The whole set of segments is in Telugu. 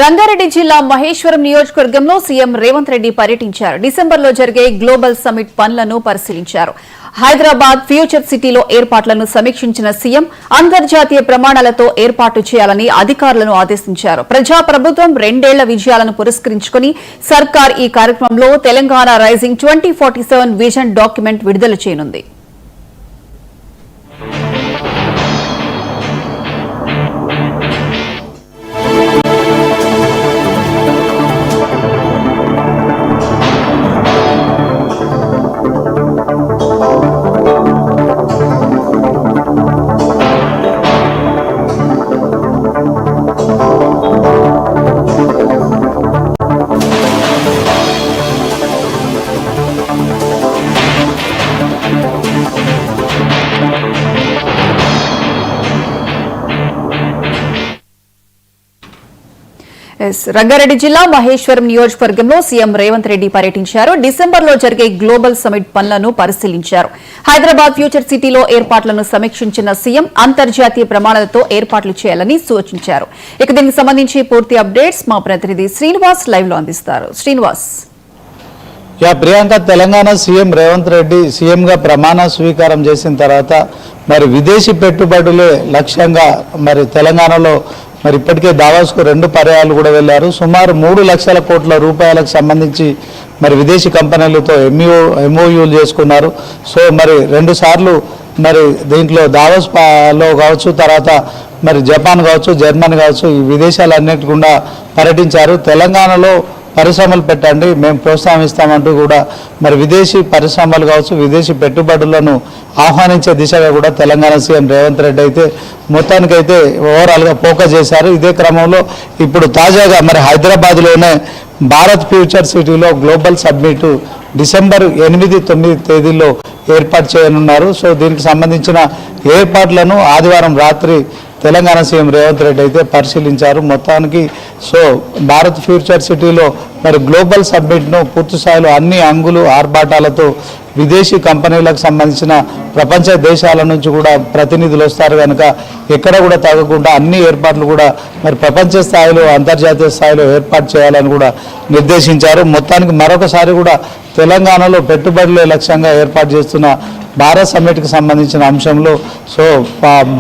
రంగారెడ్డి జిల్లా మహేశ్వరం నియోజకవర్గంలో సీఎం రేవంత్ రెడ్డి పర్యటించారు. డిసెంబర్లో జరిగే గ్లోబల్ సమిట్ పనులను పరిశీలించారు. హైదరాబాద్ ఫ్యూచర్ సిటీలో ఏర్పాట్లను సమీక్షించిన సీఎం అంతర్జాతీయ ప్రమాణాలతో ఏర్పాటు చేయాలని అధికారులను ఆదేశించారు. ప్రజాప్రభుత్వం 2 ఏళ్ల విజయాలను పురస్కరించుకుని సర్కార్ ఈ కార్యక్రమంలో తెలంగాణ రైజింగ్ 2047 విజన్ డాక్యుమెంట్ విడుదల చేయనుంది. రంగారెడ్డి జిల్లా మహేశ్వరం నియోజకవర్గంలో సీఎం రేవంత్ రెడ్డి పర్యటించారు. డిసెంబర్లో జరిగే గ్లోబల్ సమిట్ పనులను పరిశీలించారు. హైదరాబాద్ ఫ్యూచర్ సిటీలో ఏర్పాట్లను సమీక్షించిన సీఎం అంతర్జాతీయ ప్రమాణాలతో ఏర్పాట్లు చేయాలని సూచించారు. ఇక దీనికి సంబంధించి పూర్తి అప్డేట్స్ మా ప్రతినిధి శ్రీనివాస్ లైవ్ లో అందిస్తారు. శ్రీనివాస్. ప్రియాంక, తెలంగాణ సీఎం రేవంత్ రెడ్డి సీఎంగా ప్రమాణ స్వీకారం చేసిన తర్వాత మరి విదేశీ పెట్టుబడులే లక్ష్యంగా మరి తెలంగాణలో మరి ఇప్పటికే దావాస్కు 2 పర్యాయాలు కూడా వెళ్లారు. సుమారు 3 లక్షల కోట్ల రూపాయలకు సంబంధించి మరి విదేశీ కంపెనీలతో ఎంఓయూలు చేసుకున్నారు. సో మరి 2 సార్లు మరి దీంట్లో దావోస్లో కావచ్చు, తర్వాత మరి జపాన్ కావచ్చు, జర్మనీ కావచ్చు, ఈ విదేశాలన్నిటి గుండా పర్యటించారు. తెలంగాణలో పరిశ్రమలు పెట్టండి, మేము ప్రోత్సాహిస్తామంటూ కూడా మరి విదేశీ పరిశ్రమలు కావచ్చు, విదేశీ పెట్టుబడులను ఆహ్వానించే దిశగా కూడా తెలంగాణ సీఎం రేవంత్ రెడ్డి అయితే మొత్తానికైతే ఓవరాల్గా ఫోకస్ చేశారు. ఇదే క్రమంలో ఇప్పుడు తాజాగా మరి హైదరాబాద్లోనే భారత్ ఫ్యూచర్ సిటీలో గ్లోబల్ సమ్మిట్ డిసెంబర్ 8-9 తేదీల్లో ఏర్పాటు చేయనున్నారు. సో దీనికి సంబంధించిన ఏర్పాట్లను ఆదివారం రాత్రి తెలంగాణ సీఎం రేవంత్ రెడ్డి అయితే పరిశీలించారు. మొత్తానికి సో భారత్ ఫ్యూచర్ సిటీలో మరి గ్లోబల్ సమ్మిట్ను పూర్తి స్థాయిలో అన్ని అంగులు ఆర్భాటాలతో విదేశీ కంపెనీలకు సంబంధించిన ప్రపంచ దేశాల నుంచి కూడా ప్రతినిధులు వస్తారు కనుక ఎక్కడ కూడా తగ్గకుండా అన్ని ఏర్పాట్లు కూడా మరి ప్రపంచ స్థాయిలో అంతర్జాతీయ స్థాయిలో ఏర్పాటు చేయాలని కూడా నిర్దేశించారు. మొత్తానికి మరొకసారి కూడా తెలంగాణలో పెట్టుబడులే లక్ష్యంగా ఏర్పాటు చేస్తున్న భారత్ సమ్మిట్కి సంబంధించిన అంశంలో సో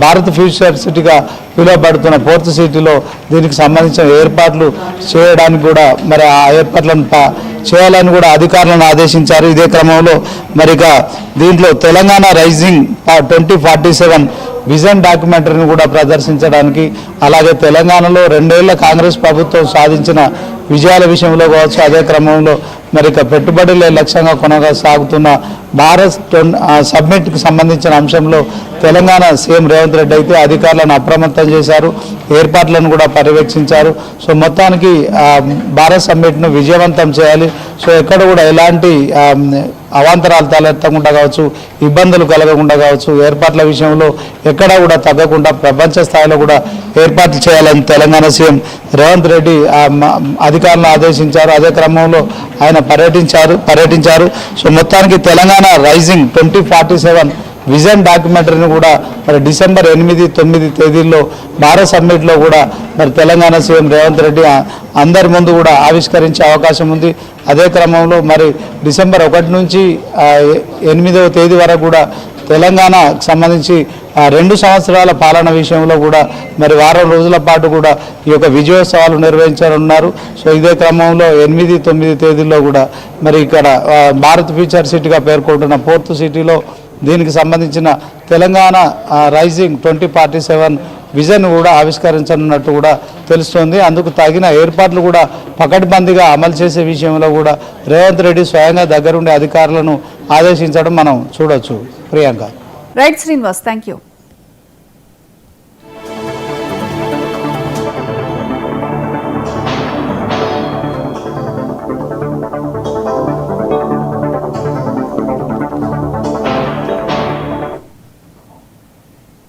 భారత్ ఫ్యూచర్ సిటీగా పిలువబడుతున్న 4th సిటీలో దీనికి సంబంధించిన ఏర్పాట్లు చేయడానికి కూడా మరి ఆ ఏర్పాట్లను చేయాలని కూడా అధికారులను ఆదేశించారు. ఇదే క్రమంలో మరిక దీంట్లో తెలంగాణ రైజింగ్ 2047 విజన్ డాక్యుమెంటరీని కూడా ప్రదర్శించడానికి, అలాగే తెలంగాణలో 2 ఏళ్ల కాంగ్రెస్ ప్రభుత్వం సాధించిన విజయాల విషయంలో కావచ్చు, అదే క్రమంలో మరి పెట్టుబడులే లక్ష్యంగా కొనసాగుతున్న భారత్ సబ్మిట్కి సంబంధించిన అంశంలో తెలంగాణ సీఎం రేవంత్ రెడ్డి అయితే అధికారులను అప్రమత్తం చేశారు, ఏర్పాట్లను కూడా పర్యవేక్షించారు. సో మొత్తానికి భారత్ సమ్మిట్ను విజయవంతం చేయాలి. సో ఎక్కడ కూడా ఎలాంటి అవాంతరాలు తలెత్తకుండా కావచ్చు, ఇబ్బందులు కలగకుండా కావచ్చు, ఏర్పాట్ల విషయంలో ఎక్కడా కూడా తగ్గకుండా ప్రపంచ స్థాయిలో కూడా ఏర్పాట్లు చేయాలని తెలంగాణ సీఎం రేవంత్ రెడ్డి అధికారులను ఆదేశించారు. అదే క్రమంలో ఆయన పర్యటించారు. సో మొత్తానికి తెలంగాణ రైజింగ్ 2047 విజన్ డాక్యుమెంటరీని కూడా మరి డిసెంబర్ 8-9 తేదీల్లో భారత్ సమ్మిట్లో కూడా మరి తెలంగాణ సీఎం రేవంత్ రెడ్డి అందరి ముందు కూడా ఆవిష్కరించే అవకాశం ఉంది. అదే క్రమంలో మరి డిసెంబర్ 1 నుంచి 8వ తేదీ వరకు కూడా తెలంగాణకు సంబంధించి 2 సంవత్సరాల పాలన విషయంలో కూడా మరి వారం రోజుల పాటు కూడా ఈ యొక్క విజయోత్సవాలు నిర్వహించనున్నారు. సో ఇదే క్రమంలో 8-9 తేదీల్లో కూడా మరి ఇక్కడ భారత్ ఫ్యూచర్ సిటీగా పేర్కొంటున్న 4th సిటీలో దీనికి సంబంధించిన తెలంగాణ రైజింగ్ 2047 విజన్ కూడా ఆవిష్కరించనున్నట్టు కూడా తెలుస్తోంది. అందుకు తగిన ఏర్పాట్లు కూడా పకడ్బందీగా అమలు చేసే విషయంలో కూడా రేవంత్ రెడ్డి స్వయంగా దగ్గరుండే అధికారులను ఆదేశించడం మనం చూడొచ్చు. Priyanka. Right Srinivas, thank you.